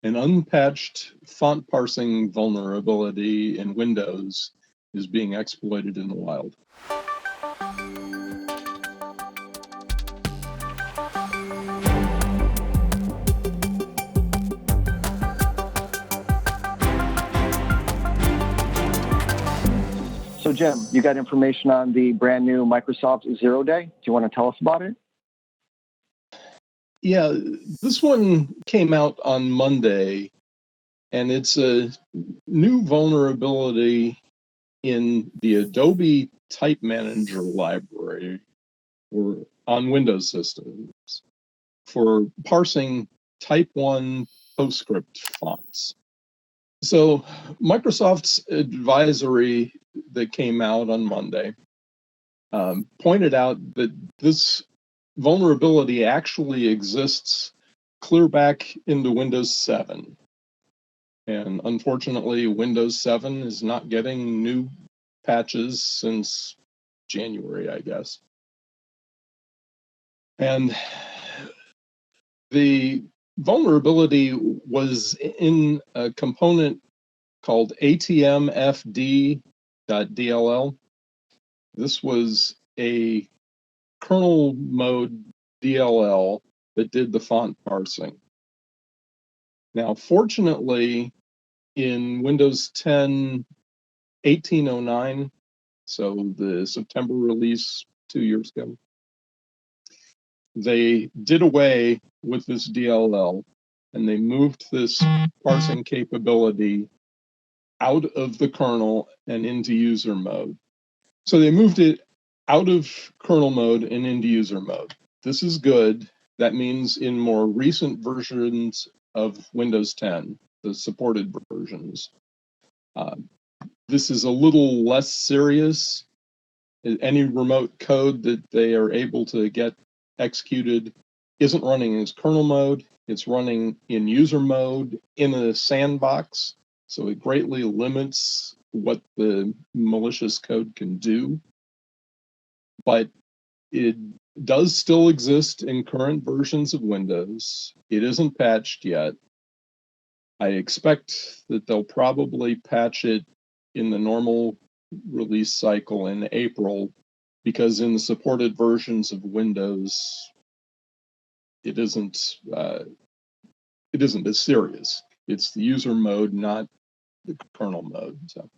An unpatched font parsing vulnerability in Windows is being exploited in the wild. So Jim, you got information on the brand new Microsoft Zero Day. Do you want to tell us about it? Yeah, this one came out on Monday, and it's a new vulnerability in the Adobe Type Manager Library or on Windows systems for parsing Type 1 PostScript fonts. So Microsoft's advisory that came out on Monday pointed out that this vulnerability actually exists clear back into Windows 7. And unfortunately, Windows 7 is not getting new patches since January, I guess. And the vulnerability was in a component called atmfd.dll. This was a kernel mode DLL that did the font parsing. Now, fortunately, in Windows 10 1809, so the September release 2 years ago, they did away with this DLL and they moved this parsing capability out of the kernel and into user mode. So they moved it out of kernel mode and into user mode. This is good. That means in more recent versions of Windows 10, the supported versions, this is a little less serious. Any remote code that they are able to get executed isn't running in kernel mode. It's running in user mode in a sandbox. So it greatly limits what the malicious code can do. But it does still exist in current versions of Windows. It isn't patched yet. I expect that they'll probably patch it in the normal release cycle in April, because in the supported versions of Windows, it isn't as serious. It's the user mode, not the kernel mode. So,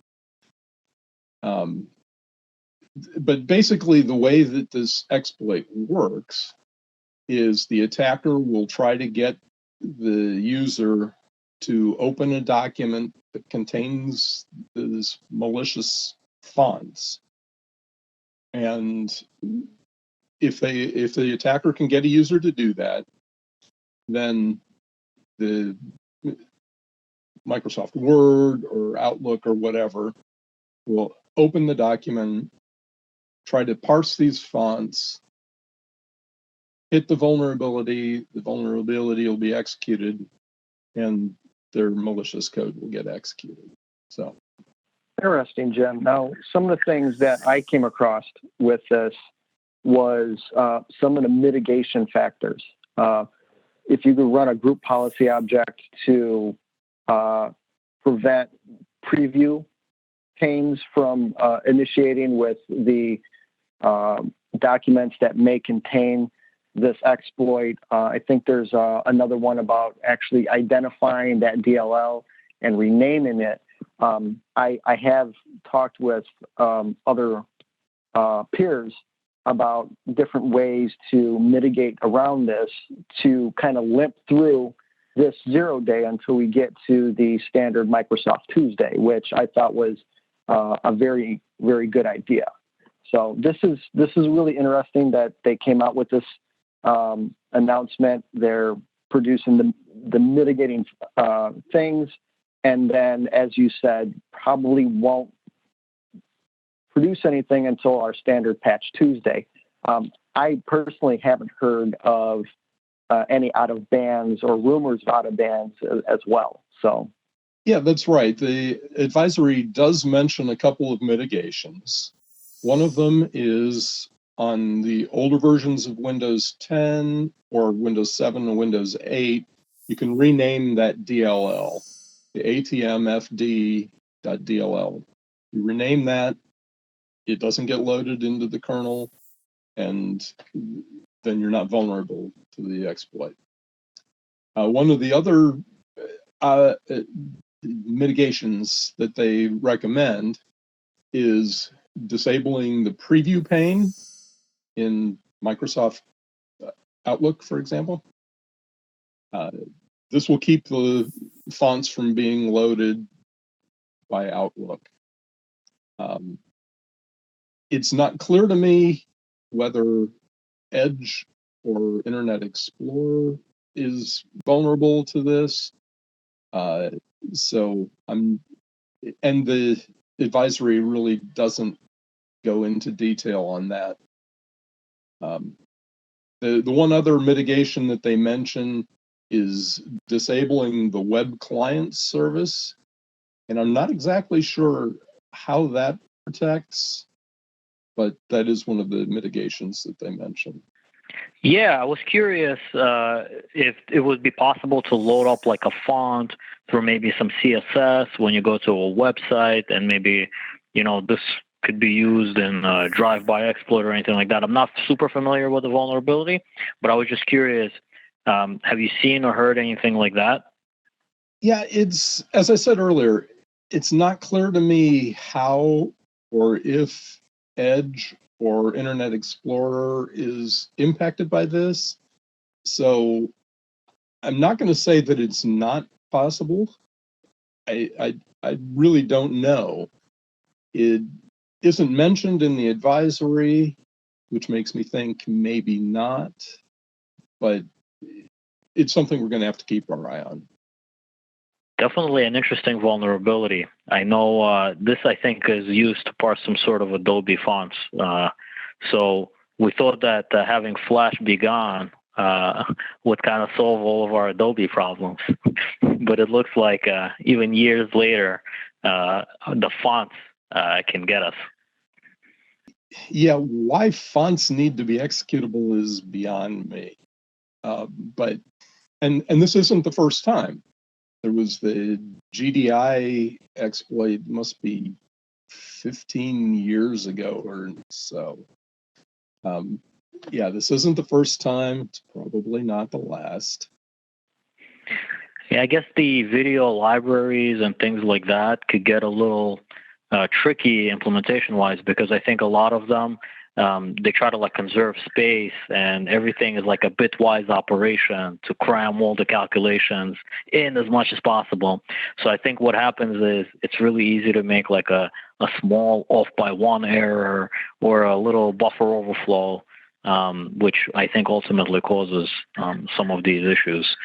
but basically, the way that this exploit works is the attacker will try to get the user to open a document that contains these malicious fonts. And if the attacker can get a user to do that, then the Microsoft Word or Outlook or whatever will open the document, try to parse these fonts, hit the vulnerability will be executed, and their malicious code will get executed. So interesting, Jim. Now, some of the things that I came across with this was some of the mitigation factors. If you could run a group policy object to prevent preview panes from initiating with the documents that may contain this exploit. I think there's another one about actually identifying that DLL and renaming it. I have talked with other peers about different ways to mitigate around this to kind of limp through this 0 day until we get to the standard Microsoft Tuesday, which I thought was a very, very good idea. So this is really interesting that they came out with this announcement. They're producing the mitigating things, and then, as you said, probably won't produce anything until our standard patch Tuesday. I personally haven't heard of any out of bands or rumors of out of bands as well. So, yeah, that's right. The advisory does mention a couple of mitigations. One of them is on the older versions of Windows 10 or Windows 7 or Windows 8, you can rename that DLL, the atmfd.dll. You rename that, it doesn't get loaded into the kernel, and then you're not vulnerable to the exploit. One of the other mitigations that they recommend is disabling the preview pane in Microsoft Outlook, for example. This will keep the fonts from being loaded by Outlook. It's not clear to me whether Edge or Internet Explorer is vulnerable to this. And the advisory really doesn't go into detail on that. The one other mitigation that they mention is disabling the web client service. And I'm not exactly sure how that protects, but that is one of the mitigations that they mentioned. Yeah, I was curious if it would be possible to load up like a font through maybe some CSS when you go to a website, and maybe, this could be used in drive-by exploit or anything like that. I'm not super familiar with the vulnerability, but I was just curious, have you seen or heard anything like that? Yeah, it's, as I said earlier, it's not clear to me how or if Edge or Internet Explorer is impacted by this. So I'm not going to say that it's not possible. I really don't know. It isn't mentioned in the advisory, which makes me think maybe not, but it's something we're going to have to keep our eye on. Definitely an interesting vulnerability. I know this, I think, is used to parse some sort of Adobe fonts. So we thought that having Flash be gone would kind of solve all of our Adobe problems. But it looks like even years later, the fonts can get us. Yeah, why fonts need to be executable is beyond me. But this isn't the first time. There was the GDI exploit, must be 15 years ago or so. Yeah, this isn't the first time. It's probably not the last. Yeah, I guess the video libraries and things like that could get a little tricky implementation-wise, because I think a lot of them, they try to conserve space, and everything is like a bitwise operation to cram all the calculations in as much as possible. So I think what happens is it's really easy to make like a small off by one error or a little buffer overflow, which I think ultimately causes some of these issues.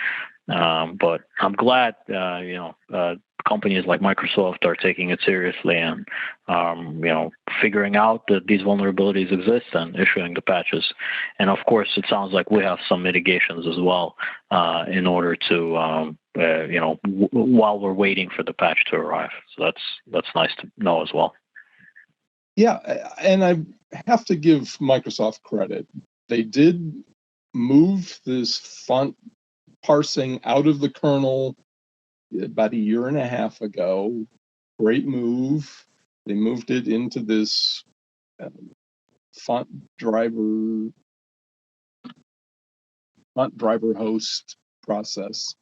But I'm glad, companies like Microsoft are taking it seriously and, figuring out that these vulnerabilities exist and issuing the patches. And of course, it sounds like we have some mitigations as well in order to, while we're waiting for the patch to arrive. So that's nice to know as well. Yeah, and I have to give Microsoft credit. They did move this font parsing out of the kernel about a year and a half ago. Great move. They moved it into this font driver host process,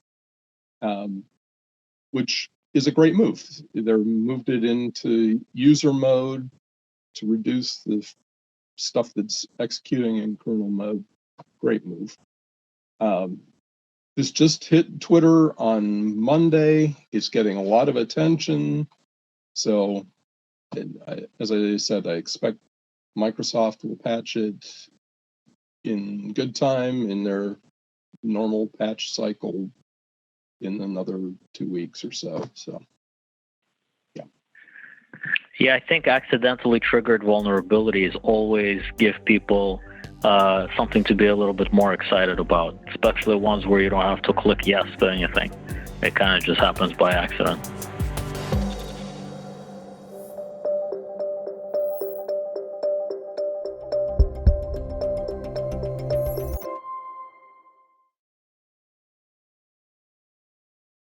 which is a great move. They moved it into user mode to reduce the stuff that's executing in kernel mode. Great move. This just hit Twitter on Monday. It's getting a lot of attention. So, as I said, I expect Microsoft will patch it in good time in their normal patch cycle in another 2 weeks or so. So, yeah. Yeah, I think accidentally triggered vulnerabilities always give people something to be a little bit more excited about, especially ones where you don't have to click yes to anything. It kind of just happens by accident.